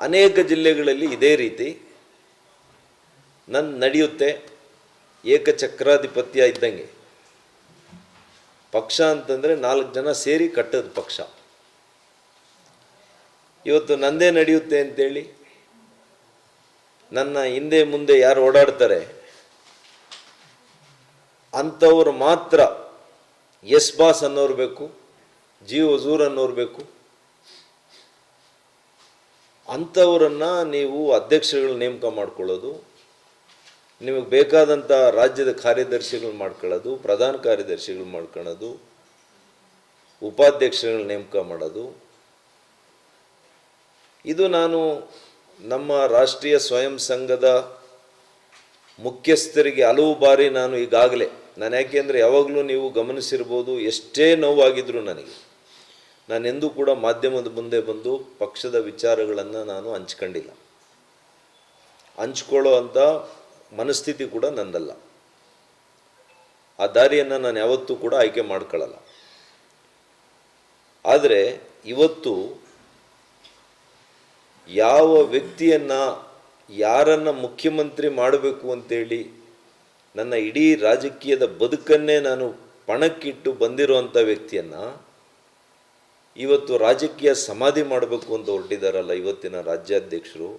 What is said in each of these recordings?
ಅನೇಕ ಜಿಲ್ಲೆಗಳಲ್ಲಿ ಇದೇ ರೀತಿ ನಡೆಯುತ್ತೆ. ಏಕಚಕ್ರಾಧಿಪತ್ಯ ಇದ್ದಂಗೆ. ಪಕ್ಷ ಅಂತಂದರೆ 4 ಜನ ಸೇರಿ ಕಟ್ಟದ ಪಕ್ಷ. ಇವತ್ತು ನಂದೇ ನಡೆಯುತ್ತೆ ಅಂತೇಳಿ ನನ್ನ ಹಿಂದೆ ಮುಂದೆ ಯಾರು ಓಡಾಡ್ತಾರೆ ಅಂಥವ್ರು ಮಾತ್ರ ಎಸ್ ಬಾಸ್ ಅನ್ನೋರು ಬೇಕು, ಜಿ ಹುಜೂರ್ ಅನ್ನೋರು ಬೇಕು. ಅಂಥವರನ್ನು ನೀವು ಅಧ್ಯಕ್ಷರುಗಳು ನೇಮಕ ಮಾಡ್ಕೊಳ್ಳೋದು, ನಿಮಗೆ ಬೇಕಾದಂಥ ರಾಜ್ಯದ ಕಾರ್ಯದರ್ಶಿಗಳು ಮಾಡ್ಕೊಳ್ಳೋದು, ಪ್ರಧಾನ ಕಾರ್ಯದರ್ಶಿಗಳು ಮಾಡ್ಕೊಳ್ಳೋದು, ಉಪಾಧ್ಯಕ್ಷರುಗಳು ನೇಮಕ ಮಾಡೋದು. ಇದು ನಾನು ನಮ್ಮ ರಾಷ್ಟ್ರೀಯ ಸ್ವಯಂ ಸಂಘದ ಮುಖ್ಯಸ್ಥರಿಗೆ ಹಲವು ಬಾರಿ ನಾನು ಈಗಾಗಲೇ ಯಾಕೆಂದರೆ ಯಾವಾಗಲೂ ನೀವು ಗಮನಿಸಿರ್ಬೋದು, ಎಷ್ಟೇ ನೋವಾಗಿದ್ದರೂ ನಾನೆಂದೂ ಕೂಡ ಮಾಧ್ಯಮದ ಮುಂದೆ ಬಂದು ಪಕ್ಷದ ವಿಚಾರಗಳನ್ನು ನಾನು ಹಂಚ್ಕೊಂಡಿಲ್ಲ. ಹಂಚ್ಕೊಳ್ಳೋ ಅಂಥ ಮನಸ್ಥಿತಿ ಕೂಡ ನಂದಲ್ಲ. ಆ ದಾರಿಯನ್ನು ನಾನು ಯಾವತ್ತೂ ಕೂಡ ಆಯ್ಕೆ ಮಾಡ್ಕೊಳ್ಳಲ್ಲ. ಆದರೆ ಇವತ್ತು ಯಾವ ವ್ಯಕ್ತಿಯನ್ನು ಯಾರನ್ನು ಮುಖ್ಯಮಂತ್ರಿ ಮಾಡಬೇಕು ಅಂತೇಳಿ ನನ್ನ ಇಡೀ ರಾಜಕೀಯದ ಬದುಕನ್ನೇ ನಾನು ಪಣಕ್ಕಿಟ್ಟು ಬಂದಿರುವಂಥ ವ್ಯಕ್ತಿಯನ್ನು ಇವತ್ತು ರಾಜಕೀಯ ಸಮಾಧಿ ಮಾಡಬೇಕು ಅಂತ ಹೊರಟಿದ್ದಾರಲ್ಲ ಇವತ್ತಿನ ರಾಜ್ಯಾಧ್ಯಕ್ಷರು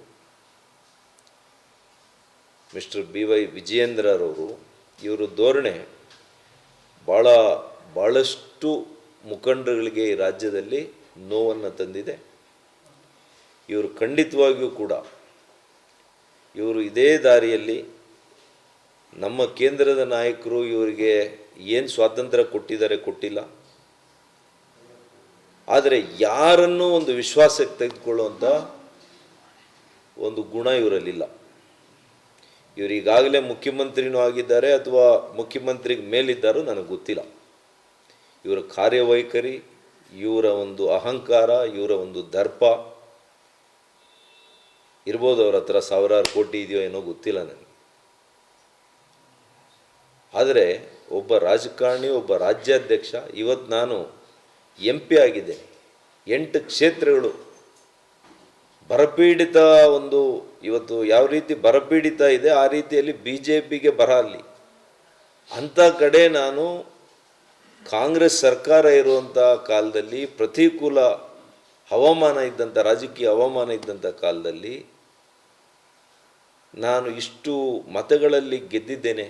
ಮಿಸ್ಟರ್ BY ವಿಜಯೇಂದ್ರರವರು, ಇವರು ಧೋರಣೆ ಭಾಳಷ್ಟು ಮುಖಂಡರುಗಳಿಗೆ ಈ ರಾಜ್ಯದಲ್ಲಿ ನೋವನ್ನು ತಂದಿದೆ. ಇವರು ಖಂಡಿತವಾಗಿಯೂ ಕೂಡ ಇವರು ಇದೇ ದಾರಿಯಲ್ಲಿ ನಮ್ಮ ಕೇಂದ್ರದ ನಾಯಕರು ಇವರಿಗೆ ಏನು ಸ್ವಾತಂತ್ರ್ಯ ಕೊಟ್ಟಿಲ್ಲ. ಆದರೆ ಯಾರನ್ನೂ ಒಂದು ವಿಶ್ವಾಸಕ್ಕೆ ತೆಗೆದುಕೊಳ್ಳುವಂಥ ಒಂದು ಗುಣ ಇವರಲ್ಲಿಲ್ಲ. ಇವರು ಈಗಾಗಲೇ ಮುಖ್ಯಮಂತ್ರಿನೂ ಆಗಿದ್ದಾರೆ ಅಥವಾ ಮುಖ್ಯಮಂತ್ರಿಗೆ ಮೇಲಿದ್ದಾರೋ ನನಗೆ ಗೊತ್ತಿಲ್ಲ. ಇವರ ಕಾರ್ಯವೈಖರಿ, ಇವರ ಒಂದು ಅಹಂಕಾರ, ಇವರ ಒಂದು ದರ್ಪ ಇರ್ಬೋದು. ಅವ್ರ ಹತ್ರ ಸಾವಿರಾರು ಕೋಟಿ ಇದೆಯೋ ಏನೋ ಗೊತ್ತಿಲ್ಲ ನನಗೆ. ಆದರೆ ಒಬ್ಬ ರಾಜಕಾರಣಿ, ಒಬ್ಬ ರಾಜ್ಯಾಧ್ಯಕ್ಷ, ಇವತ್ತು ನಾನು MP ಆಗಿದ್ದೇನೆ. 8 ಕ್ಷೇತ್ರಗಳು ಬರಪೀಡಿತ ಇವತ್ತು ಯಾವ ರೀತಿ ಬರಪೀಡಿತ ಇದೆ ಆ ರೀತಿಯಲ್ಲಿ BJPಗೆ ಬರ ಅಲ್ಲಿ. ಅಂಥ ಕಡೆ ನಾನು ಕಾಂಗ್ರೆಸ್ ಸರ್ಕಾರ ಇರುವಂಥ ಕಾಲದಲ್ಲಿ ಪ್ರತಿಕೂಲ ಹವಾಮಾನ ಇದ್ದಂಥ, ರಾಜಕೀಯ ಹವಾಮಾನ ಇದ್ದಂಥ ಕಾಲದಲ್ಲಿ ನಾನು ಇಷ್ಟು ಮತಗಳಲ್ಲಿ ಗೆದ್ದಿದ್ದೇನೆ.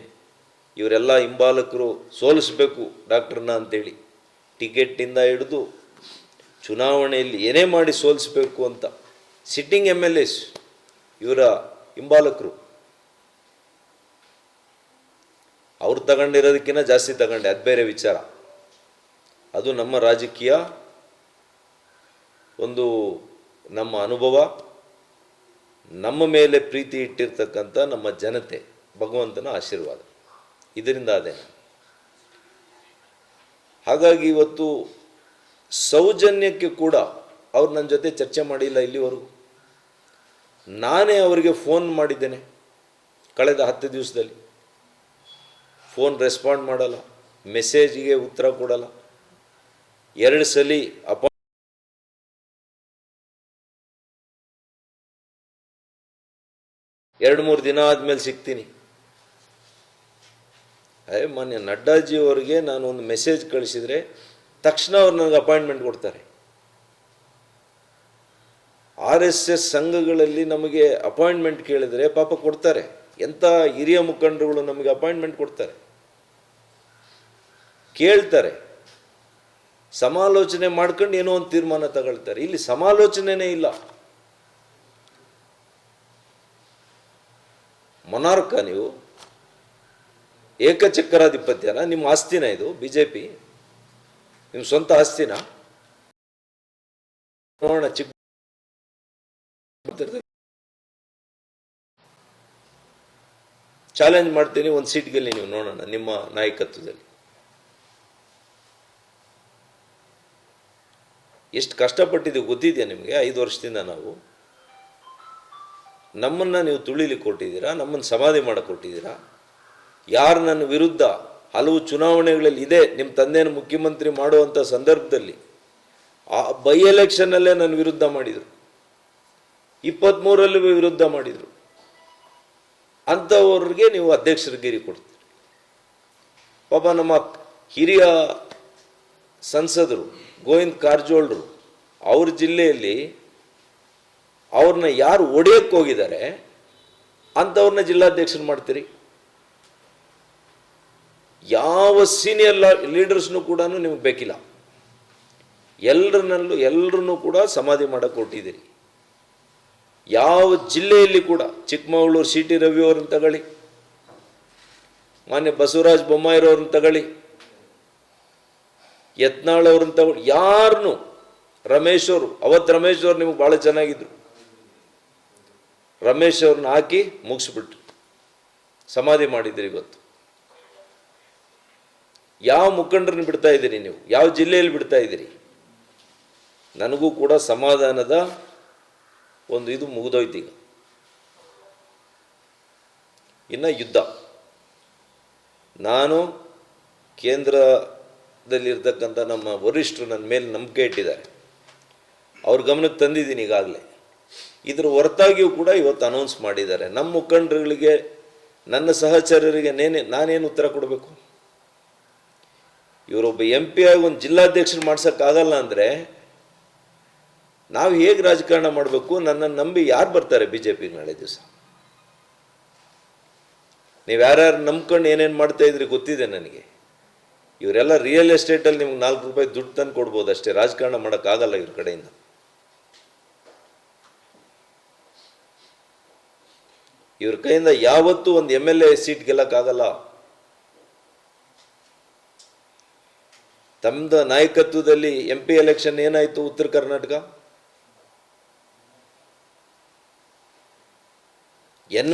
ಇವರೆಲ್ಲ ಹಿಂಬಾಲಕರು ಸೋಲಿಸಬೇಕು ಡಾಕ್ಟ್ರನ್ನ ಅಂತೇಳಿ ಟಿಕೆಟಿಂದ ಹಿಡಿದು ಚುನಾವಣೆಯಲ್ಲಿ ಏನೇ ಮಾಡಿ ಸೋಲಿಸಬೇಕು ಅಂತ ಸಿಟ್ಟಿಂಗ್ MLAs ಇವರ ಹಿಂಬಾಲಕರು. ಅವ್ರು ತಗೊಂಡಿರೋದಕ್ಕಿಂತ ಜಾಸ್ತಿ ತಗೊಂಡೆ, ಅದು ಬೇರೆ ವಿಚಾರ. ಅದು ನಮ್ಮ ರಾಜಕೀಯ ನಮ್ಮ ಅನುಭವ, ನಮ್ಮ ಮೇಲೆ ಪ್ರೀತಿ ಇಟ್ಟಿರ್ತಕ್ಕಂಥ ನಮ್ಮ ಜನತೆ, ಭಗವಂತನ ಆಶೀರ್ವಾದ, ಇದರಿಂದ ಅದೇ. ಹಾಗಾಗಿ ಇವತ್ತು ಸೌಜನ್ಯಕ್ಕೆ ಕೂಡ ಅವ್ರು ನನ್ನ ಜೊತೆ ಚರ್ಚೆ ಮಾಡಿಲ್ಲ ಇಲ್ಲಿವರೆಗೂ. ನಾನೇ ಅವರಿಗೆ ಫೋನ್ ಮಾಡಿದ್ದೇನೆ ಕಳೆದ 10 ದಿವಸದಲ್ಲಿ. ಫೋನ್ ರೆಸ್ಪಾಂಡ್ ಮಾಡಲ್ಲ, ಮೆಸೇಜಿಗೆ ಉತ್ತರ ಕೊಡಲ್ಲ. 2 ಸಲ 2-3 ದಿನ ಆದಮೇಲೆ ಸಿಗ್ತೀನಿ. ಮಾನ್ಯ ನಡ್ಡಾಜಿಯವರಿಗೆ ನಾನು ಒಂದು ಮೆಸೇಜ್ ಕಳಿಸಿದರೆ ತಕ್ಷಣ ಅವ್ರು ನನಗೆ ಅಪಾಯಿಂಟ್ಮೆಂಟ್ ಕೊಡ್ತಾರೆ. RSS ಸಂಘಗಳಲ್ಲಿ ನಮಗೆ ಅಪಾಯಿಂಟ್ಮೆಂಟ್ ಕೇಳಿದರೆ ಪಾಪ ಕೊಡ್ತಾರೆ. ಎಂಥ ಹಿರಿಯ ಮುಖಂಡರುಗಳು ನಮಗೆ ಅಪಾಯಿಂಟ್ಮೆಂಟ್ ಕೊಡ್ತಾರೆ, ಕೇಳ್ತಾರೆ, ಸಮಾಲೋಚನೆ ಮಾಡ್ಕೊಂಡು ಏನೋ ಒಂದು ತೀರ್ಮಾನ ತಗೊಳ್ತಾರೆ. ಇಲ್ಲಿ ಸಮಾಲೋಚನೆನೇ ಇಲ್ಲ. ಮೊನಾರ್ಕ ನೀವು, ಏಕಚಕ್ರಾಧಿಪತ್ಯನ? ನಿಮ್ಮ ಆಸ್ತಿನ ಇದು BJP? ನಿಮ್ಮ ಸ್ವಂತ ಆಸ್ತಿನ? ನೋಡೋಣ. ಚಾಲೆಂಜ್ ಮಾಡ್ತೀನಿ, ಒಂದು ಸೀಟ್ ಗೆಲ್ಲಿ ನೀವು, ನೋಡೋಣ ನಿಮ್ಮ ನಾಯಕತ್ವದಲ್ಲಿ. ಎಷ್ಟು ಕಷ್ಟಪಟ್ಟಿದ್ದೀವಿ ಗೊತ್ತಿದೆಯಾ ನಿಮಗೆ? 5 ವರ್ಷದಿಂದ ನಮ್ಮನ್ನು ನೀವು ತುಳಿಲಿಕ್ಕೆ ಕೊಟ್ಟಿದ್ದೀರಾ, ನಮ್ಮನ್ನು ಸಮಾಧಿ ಮಾಡಕ್ಕೆ ಕೊಟ್ಟಿದ್ದೀರಾ. ಯಾರು ನನ್ನ ವಿರುದ್ಧ ಹಲವು ಚುನಾವಣೆಗಳಲ್ಲಿ ಇದೆ, ನಿಮ್ಮ ತಂದೆಯನ್ನು ಮುಖ್ಯಮಂತ್ರಿ ಮಾಡುವಂಥ ಸಂದರ್ಭದಲ್ಲಿ ಆ ಬೈ ಎಲೆಕ್ಷನ್ನಲ್ಲೇ ನನ್ನ ವಿರುದ್ಧ ಮಾಡಿದರು. 23ರಲ್ಲಿ ವಿರುದ್ಧ ಮಾಡಿದರು. ಅಂಥವ್ರಿಗೆ ನೀವು ಅಧ್ಯಕ್ಷರಿಗೇರಿ ಕೊಡ್ತೀರಿ. ಪಾಪ ನಮ್ಮ ಹಿರಿಯ ಸಂಸದರು ಗೋವಿಂದ ಕಾರಜೋಳರು ಅವ್ರ ಜಿಲ್ಲೆಯಲ್ಲಿ ಅವ್ರನ್ನ ಯಾರು ಒಡೆಯಕ್ಕೆ ಹೋಗಿದ್ದಾರೆ ಅಂಥವ್ರನ್ನ ಜಿಲ್ಲಾಧ್ಯಕ್ಷರು ಮಾಡ್ತೀರಿ. ಯಾವ ಸೀನಿಯರ್ ಲೀಡರ್ಸ್ನು ಕೂಡ ನಿಮಗೆ ಬೇಕಿಲ್ಲ. ಎಲ್ಲರನ್ನೂ ಕೂಡ ಸಮಾಧಿ ಮಾಡಕ್ಕೆ ಕೊಟ್ಟಿದ್ದೀರಿ. ಯಾವ ಜಿಲ್ಲೆಯಲ್ಲಿ ಕೂಡ ಚಿಕ್ಕಮಗಳೂರು ಸಿ ಟಿ ರವಿ ಅವ್ರನ್ನ ತಗೊಳ್ಳಿ, ಮಾನ್ಯ ಬಸವರಾಜ ಬೊಮ್ಮಾಯಿರವ್ರನ್ನ ತಗೊಳ್ಳಿ, ಯತ್ನಾಳ್ ಅವ್ರನ್ನ ತಗೊಳ್ಳಿ, ಯಾರನ್ನು ರಮೇಶ್ ಅವರು ರಮೇಶ್ ಅವ್ರು ನಿಮಗೆ ಭಾಳ ಚೆನ್ನಾಗಿದ್ರು. ರಮೇಶ್ ಅವ್ರನ್ನ ಹಾಕಿ ಮುಗಿಸ್ಬಿಟ್ರು, ಸಮಾಧಿ ಮಾಡಿದ್ರಿ. ಇವತ್ತು ಯಾವ ಮುಖಂಡರನ್ನ ಬಿಡ್ತಾ ಇದ್ದೀರಿ ನೀವು? ಯಾವ ಜಿಲ್ಲೆಯಲ್ಲಿ ಬಿಡ್ತಾ ಇದ್ದೀರಿ? ನನಗೂ ಕೂಡ ಸಮಾಧಾನದ ಒಂದು ಇದು ಮುಗಿದೋಯ್ತು. ಈಗ ಇನ್ನು ಯುದ್ಧ. ನಾನು ಕೇಂದ್ರದಲ್ಲಿರ್ತಕ್ಕಂಥ ನಮ್ಮ ವರಿಷ್ಠರು ನನ್ನ ಮೇಲೆ ನಂಬಿಕೆ ಇಟ್ಟಿದ್ದಾರೆ. ಅವ್ರ ಗಮನಕ್ಕೆ ತಂದಿದ್ದೀನಿ ಈಗಾಗಲೇ. ಇದರ ಹೊರತಾಗಿಯೂ ಕೂಡ ಇವತ್ತು ಅನೌನ್ಸ್ ಮಾಡಿದ್ದಾರೆ. ನಮ್ಮ ಮುಖಂಡರುಗಳಿಗೆ, ನನ್ನ ಸಹಚರರಿಗೆ ನಾನೇನು ಉತ್ತರ ಕೊಡಬೇಕು? ಇವರೊಬ್ಬ MP ಆಗಿ ಒಂದು ಜಿಲ್ಲಾಧ್ಯಕ್ಷರು ಮಾಡ್ಸೋಕ್ಕಾಗಲ್ಲ ಅಂದರೆ ನಾವು ಹೇಗೆ ರಾಜಕಾರಣ ಮಾಡಬೇಕು? ನನ್ನನ್ನು ನಂಬಿ ಯಾರು ಬರ್ತಾರೆ BJP ನಾಳೆ ದಿವಸ? ನೀವು ಯಾರ್ಯಾರು ನಂಬ್ಕೊಂಡು ಏನೇನು ಮಾಡ್ತಾ ಇದ್ರಿ ಗೊತ್ತಿದೆ ನನಗೆ. ಇವರೆಲ್ಲ ರಿಯಲ್ ಎಸ್ಟೇಟಲ್ಲಿ ನಿಮ್ಗೆ 4 ರೂಪಾಯಿ ದುಡ್ಡು ತಂದು ಕೊಡ್ಬೋದು ಅಷ್ಟೇ. ರಾಜಕಾರಣ ಮಾಡೋಕ್ಕಾಗಲ್ಲ ಇವ್ರ ಕಡೆಯಿಂದ. ಇವ್ರ ಕೈಯಿಂದ ಯಾವತ್ತೂ ಒಂದು MLA ಸೀಟ್ ಗೆಲ್ಲಕ್ಕಾಗಲ್ಲ. ತಮ್ಮದ ನಾಯಕತ್ವದಲ್ಲಿ MP ಎಲೆಕ್ಷನ್ ಏನಾಯಿತು? ಉತ್ತರ ಕರ್ನಾಟಕ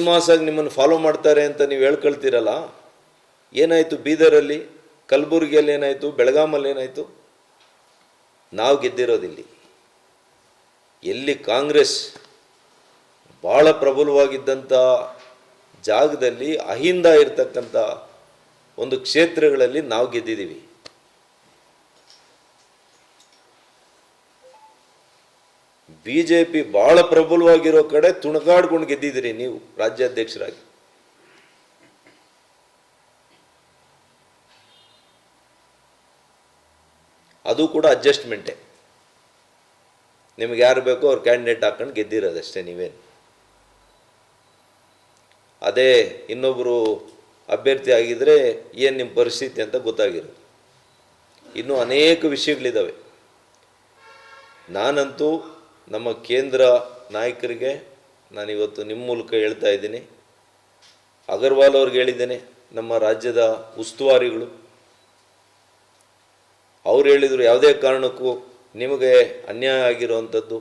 ಮಾಸಾಗಿ ನಿಮ್ಮನ್ನು ಫಾಲೋ ಮಾಡ್ತಾರೆ ಅಂತ ನೀವು ಹೇಳ್ಕೊಳ್ತೀರಲ್ಲ, ಏನಾಯಿತು? ಬೀದರಲ್ಲಿ, ಕಲಬುರಗಿಯಲ್ಲಿ ಏನಾಯಿತು? ಬೆಳಗಾಮಲ್ಲಿ ಏನಾಯಿತು? ನಾವು ಗೆದ್ದಿರೋದಿಲ್ಲಿ. ಎಲ್ಲಿ ಕಾಂಗ್ರೆಸ್ ಭಾಳ ಪ್ರಬಲವಾಗಿದ್ದಂಥ ಜಾಗದಲ್ಲಿ, ಅಹಿಂದ ಇರ್ತಕ್ಕಂಥ ಒಂದು ಕ್ಷೇತ್ರಗಳಲ್ಲಿ ನಾವು ಗೆದ್ದಿದ್ದೀವಿ. BJP ಭಾಳ ಪ್ರಬಲವಾಗಿರೋ ಕಡೆ ತುಣಗಾಡ್ಕೊಂಡು ಗೆದ್ದಿದ್ದೀರಿ ನೀವು ರಾಜ್ಯಾಧ್ಯಕ್ಷರಾಗಿ. ಅದು ಕೂಡ ಅಡ್ಜಸ್ಟ್ಮೆಂಟೇ. ನಿಮ್ಗೆ ಯಾರು ಬೇಕೋ ಅವ್ರು ಕ್ಯಾಂಡಿಡೇಟ್ ಹಾಕೊಂಡು ಗೆದ್ದಿರೋದಷ್ಟೇ ನೀವೇನು. ಅದೇ ಇನ್ನೊಬ್ಬರು ಅಭ್ಯರ್ಥಿ ಆಗಿದ್ರೆ ಏನು ನಿಮ್ಮ ಪರಿಸ್ಥಿತಿ ಅಂತ ಗೊತ್ತಾಗಿರೋದು. ಇನ್ನೂ ಅನೇಕ ವಿಷಯಗಳಿದ್ದಾವೆ. ನಾನಂತೂ ನಮ್ಮ ಕೇಂದ್ರ ನಾಯಕರಿಗೆ ನಾನಿವತ್ತು ನಿಮ್ಮ ಮೂಲಕ ಹೇಳ್ತಾ ಇದ್ದೀನಿ, ಅಗರ್ವಾಲ್ ಅವ್ರಿಗೆ ಹೇಳಿದ್ದೇನೆ, ನಮ್ಮ ರಾಜ್ಯದ ಉಸ್ತುವಾರಿಗಳು ಅವ್ರು ಹೇಳಿದರು, ಯಾವುದೇ ಕಾರಣಕ್ಕೂ ನಿಮಗೆ ಅನ್ಯಾಯ ಆಗಿರೋವಂಥದ್ದು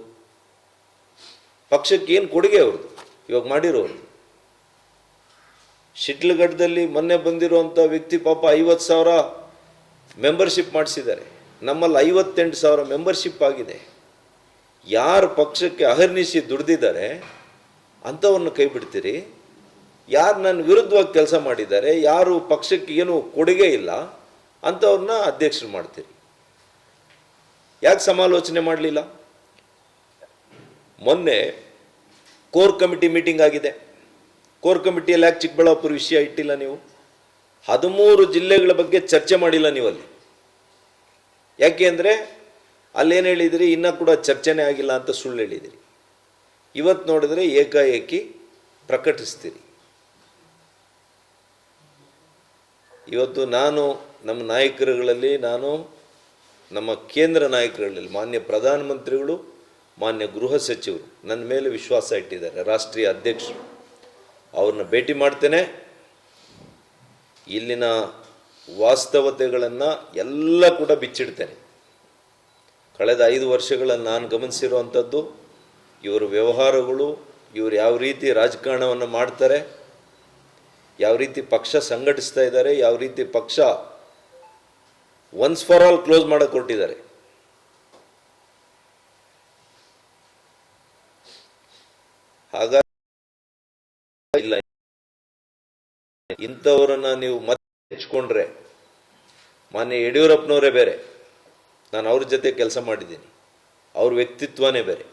ಪಕ್ಷಕ್ಕೆ ಏನು ಕೊಡುಗೆ ಅವ್ರದ್ದು ಇವಾಗ ಮಾಡಿರೋರು. ಶಿಡ್ಲಘಟ್ಟದಲ್ಲಿ ಮೊನ್ನೆ ಬಂದಿರುವಂಥ ವ್ಯಕ್ತಿ ಪಾಪ 50,000 ಮೆಂಬರ್ಶಿಪ್ ಮಾಡಿಸಿದ್ದಾರೆ. ನಮ್ಮಲ್ಲಿ 58,000 ಮೆಂಬರ್ಶಿಪ್ ಆಗಿದೆ. ಯಾರು ಪಕ್ಷಕ್ಕೆ ಅಹರ್ನಿಶಿ ದುಡ್ದಿದ್ದಾರೆ ಅಂಥವ್ರನ್ನ ಕೈ ಬಿಡ್ತೀರಿ? ಯಾರು ನನ್ನ ವಿರುದ್ಧವಾಗಿ ಕೆಲಸ ಮಾಡಿದ್ದಾರೆ, ಯಾರು ಪಕ್ಷಕ್ಕೆ ಏನು ಕೊಡುಗೆ ಇಲ್ಲ ಅಂಥವ್ರನ್ನ ಅಧ್ಯಕ್ಷರು ಮಾಡ್ತೀರಿ. ಯಾಕೆ ಸಮಾಲೋಚನೆ ಮಾಡಲಿಲ್ಲ? ಮೊನ್ನೆ ಕೋರ್ ಕಮಿಟಿ ಮೀಟಿಂಗ್ ಆಗಿದೆ. ಕೋರ್ ಕಮಿಟಿಯಲ್ಲಿ ಯಾಕೆ ಚಿಕ್ಕಬಳ್ಳಾಪುರ ವಿಷಯ ಇಟ್ಟಿಲ್ಲ ನೀವು? 13 ಜಿಲ್ಲೆಗಳ ಬಗ್ಗೆ ಚರ್ಚೆ ಮಾಡಿಲ್ಲ ನೀವಲ್ಲಿ. ಯಾಕೆ ಅಂದರೆ ಅಲ್ಲೇನು ಹೇಳಿದಿರಿ? ಇನ್ನೂ ಕೂಡ ಚರ್ಚೆನೇ ಆಗಿಲ್ಲ ಅಂತ ಸುಳ್ಳು ಹೇಳಿದಿರಿ. ಇವತ್ತು ನೋಡಿದ್ರೆ ಏಕಾಏಕಿ ಪ್ರಕಟಿಸ್ತೀರಿ. ಇವತ್ತು ನಾನು ನಮ್ಮ ನಾಯಕರುಗಳಲ್ಲಿ, ನಮ್ಮ ಕೇಂದ್ರ ನಾಯಕರುಗಳಲ್ಲಿ ಮಾನ್ಯ ಪ್ರಧಾನಮಂತ್ರಿಗಳು, ಮಾನ್ಯ ಗೃಹ ಸಚಿವರು ನನ್ನ ಮೇಲೆ ವಿಶ್ವಾಸ ಇಟ್ಟಿದ್ದಾರೆ, ರಾಷ್ಟ್ರೀಯ ಅಧ್ಯಕ್ಷರು. ಅವ್ರನ್ನ ಭೇಟಿ ಮಾಡ್ತೇನೆ. ಇಲ್ಲಿನ ವಾಸ್ತವತೆಗಳನ್ನು ಎಲ್ಲ ಕೂಡ ಬಿಚ್ಚಿಡ್ತೇನೆ. ಕಳೆದ 5 ವರ್ಷಗಳಲ್ಲಿ ನಾನು ಗಮನಿಸಿರುವಂಥದ್ದು, ಇವರ ವ್ಯವಹಾರಗಳು, ಇವರು ಯಾವ ರೀತಿ ರಾಜಕಾರಣವನ್ನು ಮಾಡ್ತಾರೆ, ಯಾವ ರೀತಿ ಪಕ್ಷ ಸಂಘಟಿಸ್ತಾ ಇದ್ದಾರೆ, ಯಾವ ರೀತಿ ಪಕ್ಷ ಒನ್ಸ್ ಫಾರ್ ಆಲ್ ಕ್ಲೋಸ್ ಮಾಡಕ್ಕೆ ಕೊಟ್ಟಿದ್ದಾರೆ. ಹಾಗಾಗಿ ಇಲ್ಲ, ಇಂಥವರನ್ನ ನೀವು ಮತ್ತೆ ಹೆಚ್ಕೊಂಡ್ರೆ, ಮಾನ್ಯ ಯಡಿಯೂರಪ್ಪನವರೇ ಬೇರೆ, ನಾನು ಅವ್ರ ಜೊತೆ ಕೆಲಸ ಮಾಡಿದ್ದೀನಿ, ಅವ್ರ ವ್ಯಕ್ತಿತ್ವನೇ ಬೇರೆ.